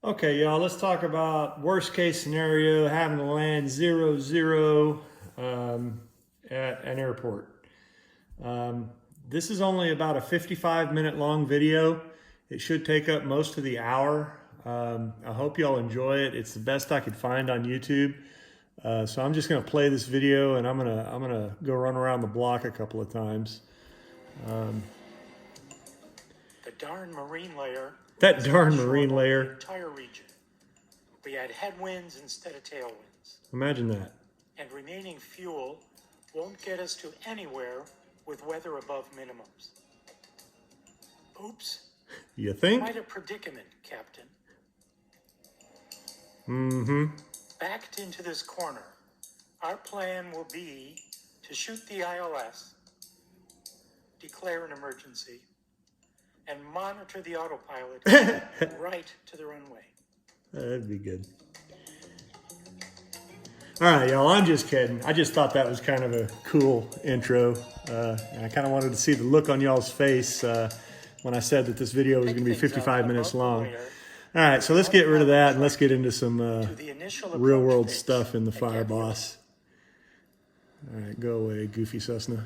Okay, y'all, let's talk about worst case scenario, having to land 0-0 at an airport. This is only about a 55-minute long video. It should take up most of the hour. I hope y'all enjoy it. It's the best I could find on YouTube. So I'm just gonna play this video and I'm gonna go run around the block a couple of times. The darn marine layer. That darn marine layer. The entire region. We had headwinds instead of tailwinds. Imagine that. And remaining fuel won't get us to anywhere with weather above minimums. Oops. You think? Quite a predicament, Captain. Mm-hmm. Backed into this corner, our plan will be to shoot the ILS, declare an emergency, and monitor the autopilot right to the runway. That'd be good. All right, y'all, I'm just kidding. I just thought that was kind of a cool intro. And I kind of wanted to see the look on y'all's face when I said that this video was going to be 55 minutes long. All right, so let's get rid of that and let's get into some real world stuff in the FireBoss. All right, go away, goofy Cessna.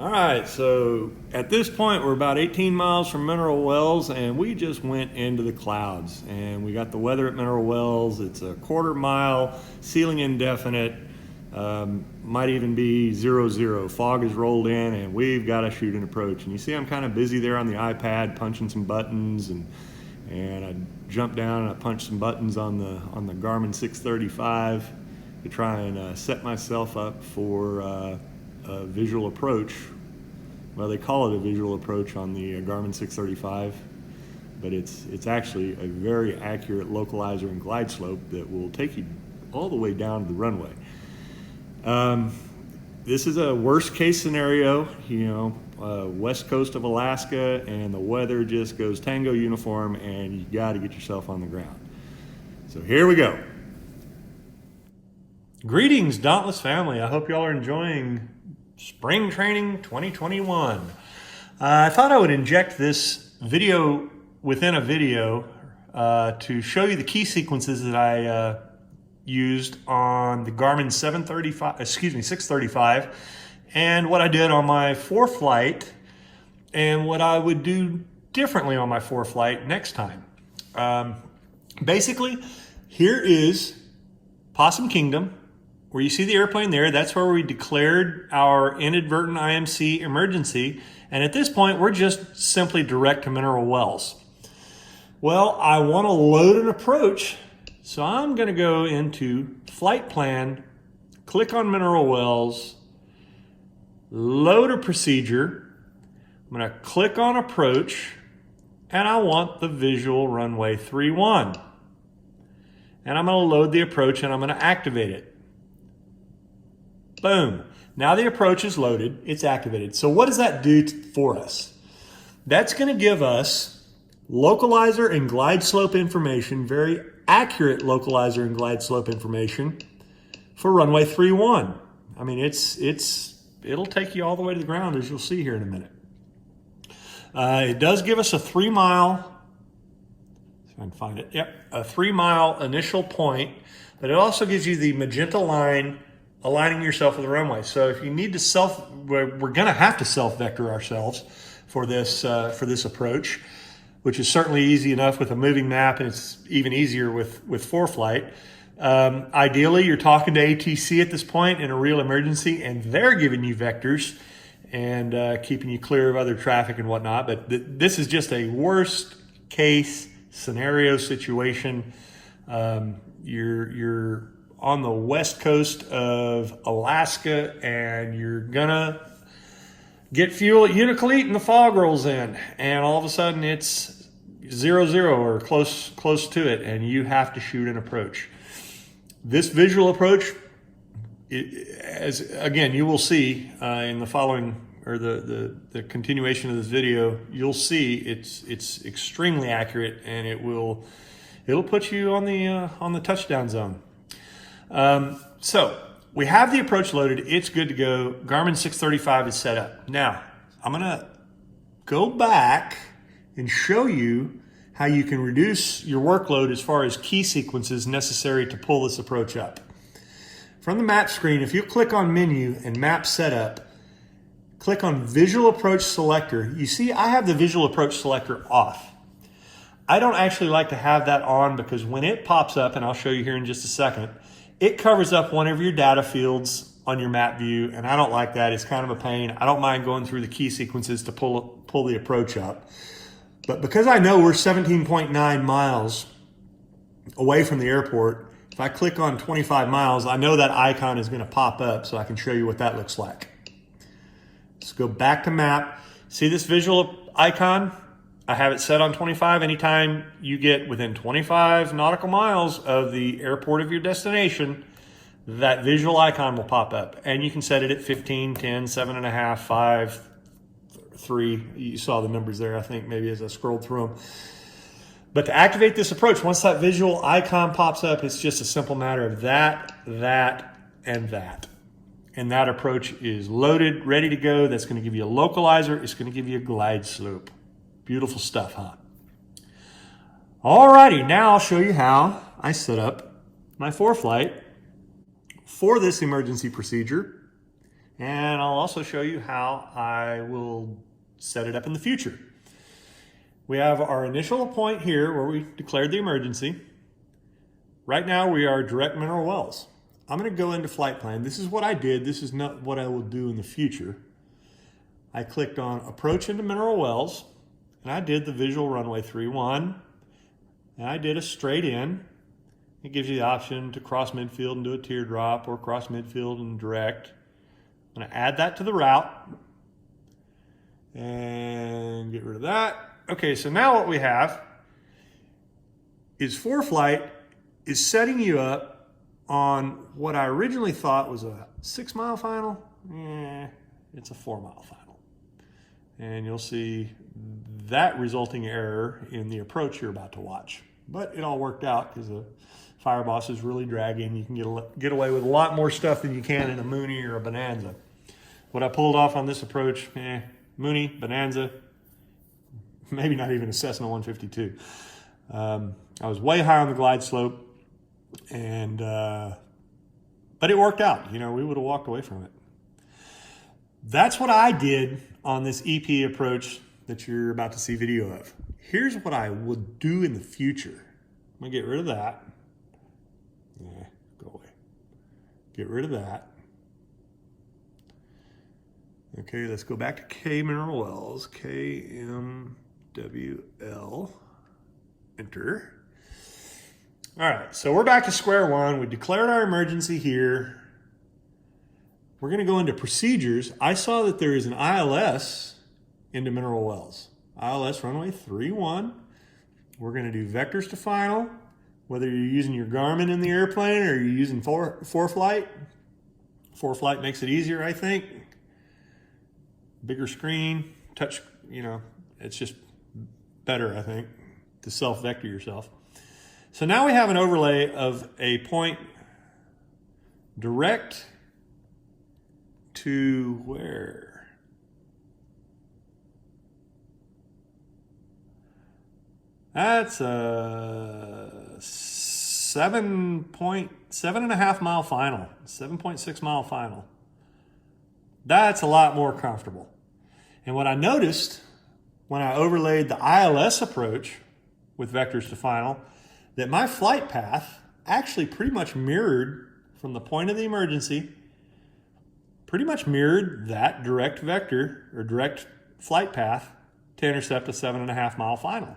All right, so at this point, we're about 18 miles from Mineral Wells, and we just went into the clouds. And we got the weather at Mineral Wells. It's a quarter mile, ceiling indefinite, might even be 0-0. Fog is rolled in, and we've got to shoot an approach. And you see I'm kind of busy there on the iPad, punching some buttons, and I jumped down and I punched some buttons on the Garmin 635 to try and set myself up for a visual approach. Well, they call it a visual approach on the Garmin 635, but it's actually a very accurate localizer and glide slope that will take you all the way down to the runway. This is a worst case scenario, west coast of Alaska, and the weather just goes tango uniform, and you got to get yourself on the ground. So here we go. Greetings, Dauntless family. I hope y'all are enjoying Spring Training 2021. I thought I would inject this video within a video to show you the key sequences that I used on the Garmin 635, and what I did on my ForeFlight, and what I would do differently on my ForeFlight next time. Basically, here is Possum Kingdom, where you see the airplane there. That's where we declared our inadvertent IMC emergency. And at this point, we're just simply direct to Mineral Wells. Well, I want to load an approach. So I'm going to go into Flight Plan, click on Mineral Wells, load a procedure. I'm going to click on Approach, and I want the visual runway 31. And I'm going to load the approach, and I'm going to activate it. Boom. Now the approach is loaded, it's activated. So what does that do for us? That's going to give us localizer and glide slope information, very accurate localizer and glide slope information for runway 31. I mean, it'll take you all the way to the ground, as you'll see here in a minute. It does give us a 3 mile, if I can find it, yep, a 3 mile initial point, but it also gives you the magenta line aligning yourself with the runway. So if you need to we're going to have to self-vector ourselves for this approach, which is certainly easy enough with a moving map, and it's even easier with ForeFlight. Ideally, you're talking to ATC at this point in a real emergency, and they're giving you vectors and keeping you clear of other traffic and whatnot. But this is just a worst case scenario situation. You're on the west coast of Alaska, and you're gonna get fuel at Unalakleet and the fog rolls in, and all of a sudden it's 0-0 or close to it, and you have to shoot an approach. This visual approach, as again you will see in the following, or the continuation of this video, you'll see it's extremely accurate, and it'll put you on the touchdown zone. So we have the approach loaded. It's good to go. Garmin 635 is set up. Now I'm going to go back and show you how you can reduce your workload as far as key sequences necessary to pull this approach up. From the map screen, if you click on Menu and Map Setup, click on Visual Approach Selector. You see I have the Visual Approach Selector off. I don't actually like to have that on because when it pops up, and I'll show you here in just a second, it covers up one of your data fields on your map view, and I don't like that. It's kind of a pain. I don't mind going through the key sequences to pull the approach up. But because I know we're 17.9 miles away from the airport, if I click on 25 miles, I know that icon is going to pop up so I can show you what that looks like. Let's go back to map. See this visual icon? I have it set on 25. Anytime you get within 25 nautical miles of the airport of your destination, that visual icon will pop up. And you can set it at 15, 10, 7.5, 5, 3. You saw the numbers there, I think, maybe as I scrolled through them. But to activate this approach, once that visual icon pops up, it's just a simple matter of that, and that. And that approach is loaded, ready to go. That's going to give you a localizer. It's going to give you a glide slope. Beautiful stuff, huh? Alrighty, now I'll show you how I set up my ForeFlight for this emergency procedure. And I'll also show you how I will set it up in the future. We have our initial point here where we declared the emergency. Right now we are direct mineral wells. I'm going to go into flight plan. This is what I did. This is not what I will do in the future. I clicked on approach into mineral wells, and I did the visual runway 31, and I did a straight in. It gives you the option to cross midfield and do a teardrop, or cross midfield and direct. I'm going to add that to the route and get rid of that. Okay, so now what we have is ForeFlight is setting you up on what I originally thought was a 6-mile final. It's a 4-mile final. And you'll see that resulting error in the approach you're about to watch. But it all worked out because the FireBoss is really dragging. You can get away with a lot more stuff than you can in a Mooney or a Bonanza. What I pulled off on this approach, Mooney, Bonanza, maybe not even a Cessna 152. I was way high on the glide slope, and but it worked out. You know, we would have walked away from it. That's what I did on this EP approach that you're about to see video of. Here's what I would do in the future. I'm gonna get rid of that. Go away. Get rid of that. Okay, let's go back to K Mineral Wells. KMWL. Enter. All right, so we're back to square one. We declared our emergency here. We're going to go into procedures. I saw that there is an ILS into mineral wells. ILS runway 31. We're going to do vectors to final. Whether you're using your Garmin in the airplane or you're using ForeFlight. ForeFlight makes it easier, I think. Bigger screen, touch, you know, it's just better, I think, to self-vector yourself. So now we have an overlay of a point direct to where? That's a 7.5 mile final, 7.6 mile final. That's a lot more comfortable. And what I noticed when I overlaid the ILS approach with vectors to final, that my flight path actually pretty much mirrored from the point of the emergency, pretty much mirrored that direct vector or direct flight path to intercept a 7.5 mile final.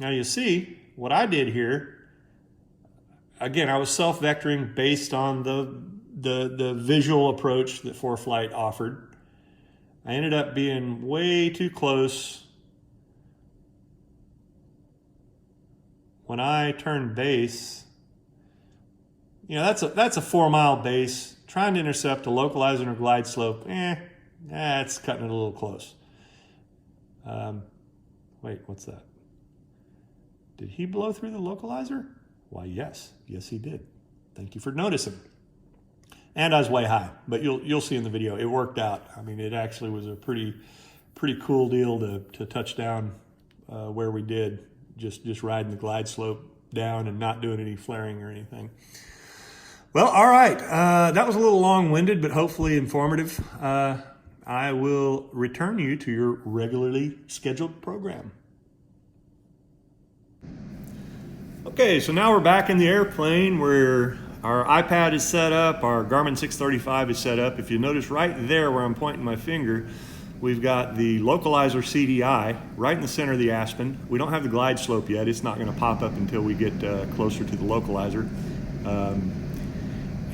Now you see what I did here. Again, I was self-vectoring based on the visual approach that ForeFlight offered. I ended up being way too close. When I turned base, you know, that's a 4-mile base. Trying to intercept a localizer or glide slope, it's cutting it a little close. Wait, what's that? Did he blow through the localizer? Why, yes. Yes, he did. Thank you for noticing. And I was way high, but you'll see in the video, it worked out. I mean, it actually was a pretty cool deal to touch down where we did, just riding the glide slope down and not doing any flaring or anything. Well, all right. That was a little long-winded, but hopefully informative. I will return you to your regularly scheduled program. Okay, so now we're back in the airplane where our iPad is set up, our Garmin 635 is set up. If you notice right there where I'm pointing my finger, we've got the localizer CDI right in the center of the Aspen. We don't have the glide slope yet. It's not going to pop up until we get closer to the localizer.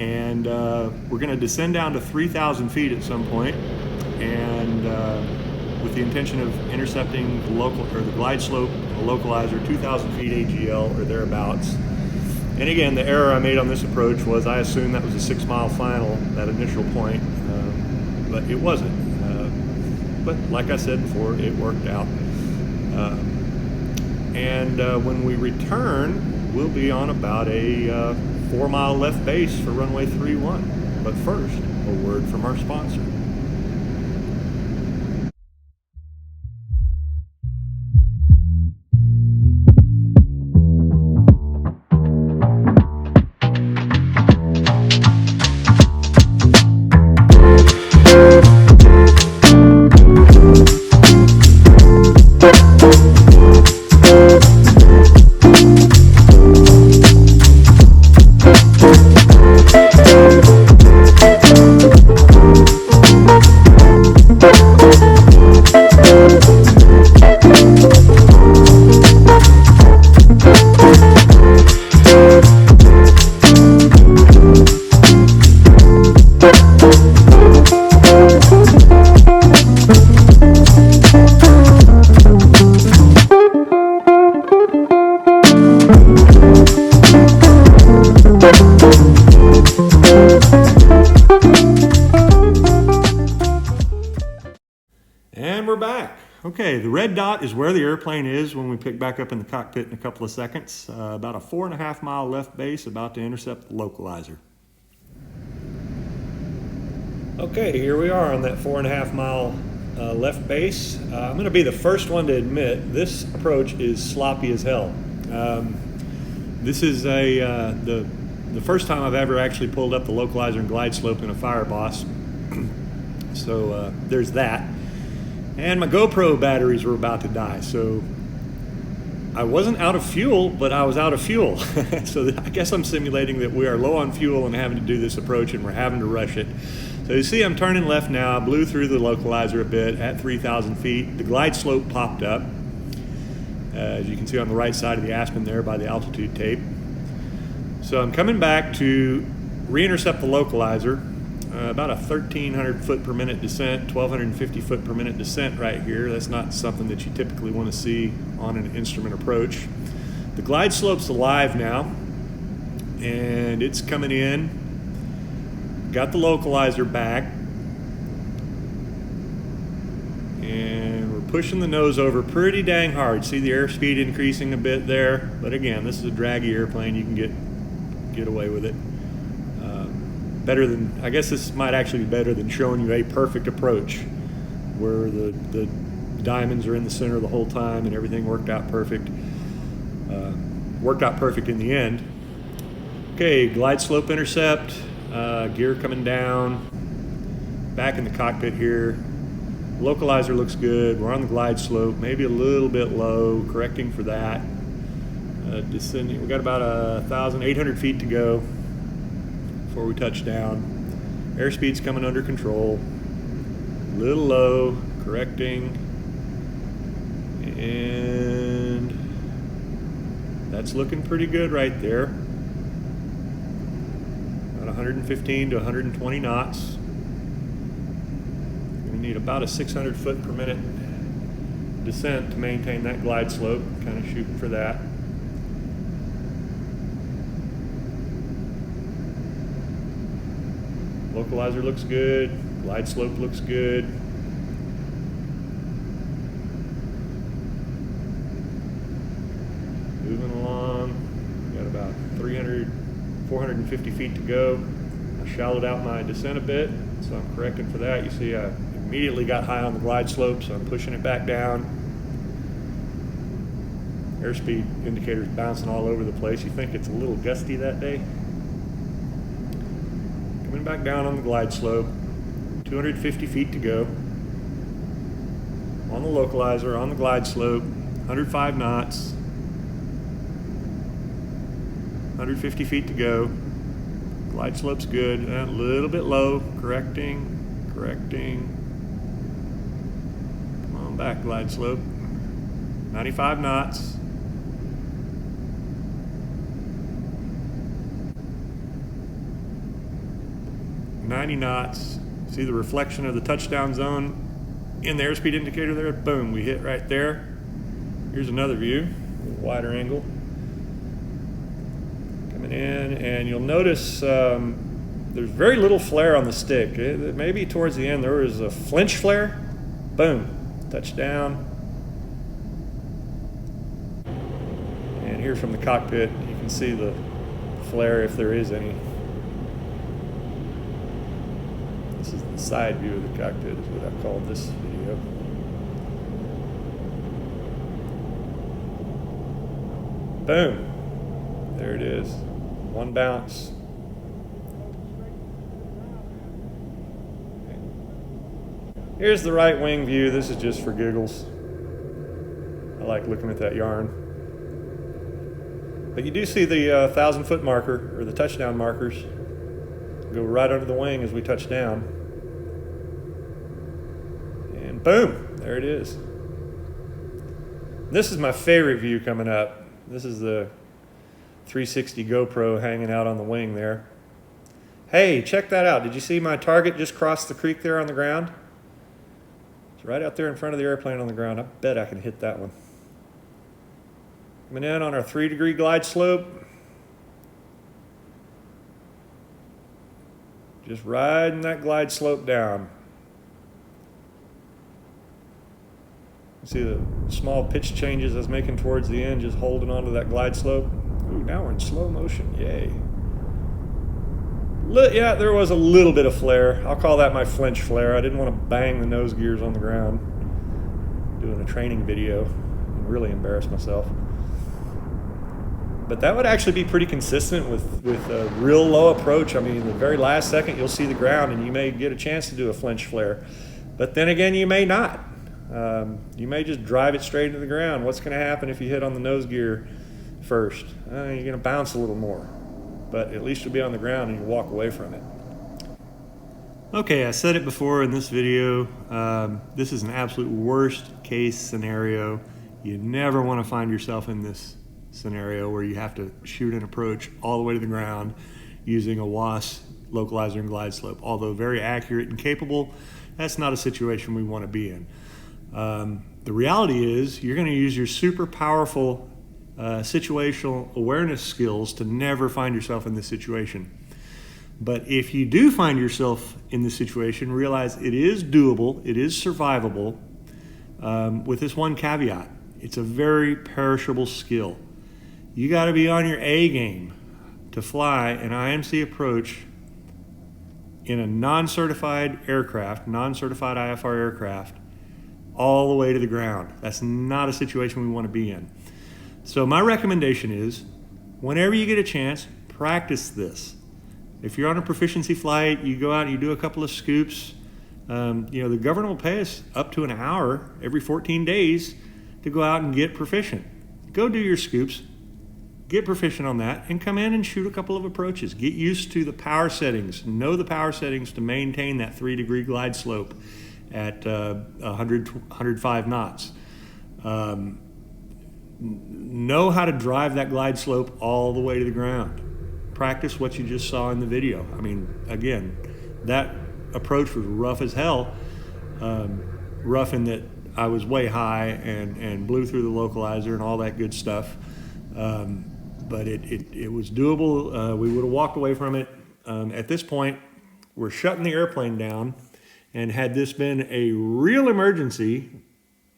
We're going to descend down to 3,000 feet at some point, and with the intention of intercepting the glide slope, the localizer, 2,000 feet AGL or thereabouts. And again, the error I made on this approach was I assumed that was a 6-mile final, that initial point, but it wasn't. But like I said before, it worked out. When we return, we'll be on about a 4-mile left base for runway 31. But first, a word from our sponsor. And we're back. Okay, the red dot is where the airplane is when we pick back up in the cockpit in a couple of seconds. About a 4.5 mile left base, about to intercept the localizer. Okay, here we are on that 4.5 mile left base. I'm going to be the first one to admit this approach is sloppy as hell. This is the first time I've ever actually pulled up the localizer and glide slope in a FireBoss. So there's that. And my GoPro batteries were about to die, so I wasn't out of fuel, but I was out of fuel. So I guess I'm simulating that we are low on fuel and having to do this approach, and we're having to rush it. So you see I'm turning left now. I blew through the localizer a bit at 3,000 feet. The glide slope popped up, as you can see on the right side of the Aspen there by the altitude tape. So I'm coming back to re-intercept the localizer. About a 1,300 foot per minute descent, 1,250 foot per minute descent right here. That's not something that you typically want to see on an instrument approach. The glide slope's alive now, and it's coming in. Got the localizer back, and we're pushing the nose over pretty dang hard. See the airspeed increasing a bit there, but again, this is a draggy airplane. You can get away with it. Better than, I guess this might actually be better than showing you a perfect approach where the diamonds are in the center the whole time and everything worked out perfect. Worked out perfect in the end. Okay, glide slope intercept, gear coming down, back in the cockpit here. Localizer looks good. We're on the glide slope, maybe a little bit low, correcting for that. Descending, we got about 1,800 feet to go before we touch down. Airspeed's coming under control. A little low, correcting. And that's looking pretty good right there. About 115 to 120 knots. We're gonna need about a 600 foot per minute descent to maintain that glide slope. Kind of shooting for that. Localizer looks good, glide slope looks good. Moving along, got about 450 feet to go. I shallowed out my descent a bit, so I'm correcting for that. You see I immediately got high on the glide slope, so I'm pushing it back down. Airspeed indicator's bouncing all over the place. You think it's a little gusty that day. Coming back down on the glide slope, 250 feet to go. On the localizer, on the glide slope, 105 knots, 150 feet to go. Glide slope's good, a little bit low, correcting. Come on back, glide slope. 95 knots. .90 knots. See the reflection of the touchdown zone in the airspeed indicator there? Boom, we hit right there. Here's another view, a little wider angle. Coming in, and you'll notice there's very little flare on the stick. Maybe towards the end there was a flinch flare. Boom, touchdown. And here from the cockpit, you can see the flare if there is any. This is the side view of the cockpit, is what I've called this video. Boom. There it is. One bounce. Here's the right wing view. This is just for giggles. I like looking at that yarn. But you do see the 1,000-foot marker, or the touchdown markers, go right under the wing as we touch down. And boom, there it is. This is my favorite view coming up. This is the 360 GoPro hanging out on the wing there. Hey, check that out. Did you see my target just crossed the creek there on the ground? It's right out there in front of the airplane on the ground. I bet I can hit that one. Coming in on our 3-degree glide slope. Just riding that glide slope down. See the small pitch changes I was making towards the end, just holding onto that glide slope. Ooh, now we're in slow motion, yay. Yeah, there was a little bit of flare. I'll call that my flinch flare. I didn't want to bang the nose gears on the ground doing a training video and really embarrass myself. But that would actually be pretty consistent with a real low approach. I mean, the very last second you'll see the ground and you may get a chance to do a flinch flare. But then again, you may not. You may just drive it straight into the ground. What's going to happen if you hit on the nose gear first? You're going to bounce a little more. But at least you'll be on the ground and you walk away from it. Okay, I said it before in this video. This is an absolute worst case scenario. You never want to find yourself in this scenario where you have to shoot an approach all the way to the ground using a WAS localizer and glide slope. Although very accurate and capable, that's not a situation we want to be in. The reality is you're going to use your super powerful situational awareness skills to never find yourself in this situation. But if you do find yourself in this situation, realize it is doable, it is survivable, with this one caveat. It's a very perishable skill. You got to be on your A game to fly an IMC approach in a non-certified aircraft, non-certified IFR aircraft, all the way to the ground. That's not a situation we want to be in. So my recommendation is, whenever you get a chance, practice this. If you're on a proficiency flight, you go out and you do a couple of scoops. The government will pay us up to an hour every 14 days to go out and get proficient. Go do your scoops, get proficient on that, and come in and shoot a couple of approaches. Get used to the power settings. Know the power settings to maintain that 3-degree glide slope at 105 knots. Know how to drive that glide slope all the way to the ground. Practice what you just saw in the video. I mean, again, that approach was rough as hell. Rough in that I was way high and blew through the localizer and all that good stuff. But it was doable. We would have walked away from it. At this point, we're shutting the airplane down. And had this been a real emergency,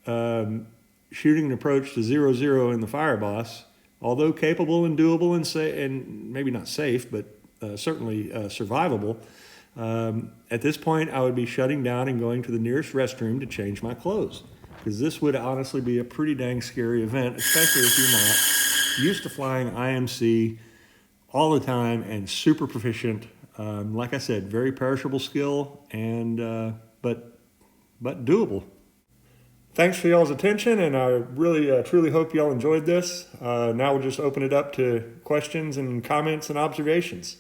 shooting an approach to 0-0 in the FireBoss, although capable and doable and maybe not safe, but certainly survivable, at this point I would be shutting down and going to the nearest restroom to change my clothes. because this would honestly be a pretty dang scary event, especially if you're not used to flying IMC all the time and super proficient. Like I said, very perishable skill, and but doable. Thanks for y'all's attention, and I really truly hope y'all enjoyed this. Now we'll just open it up to questions and comments and observations.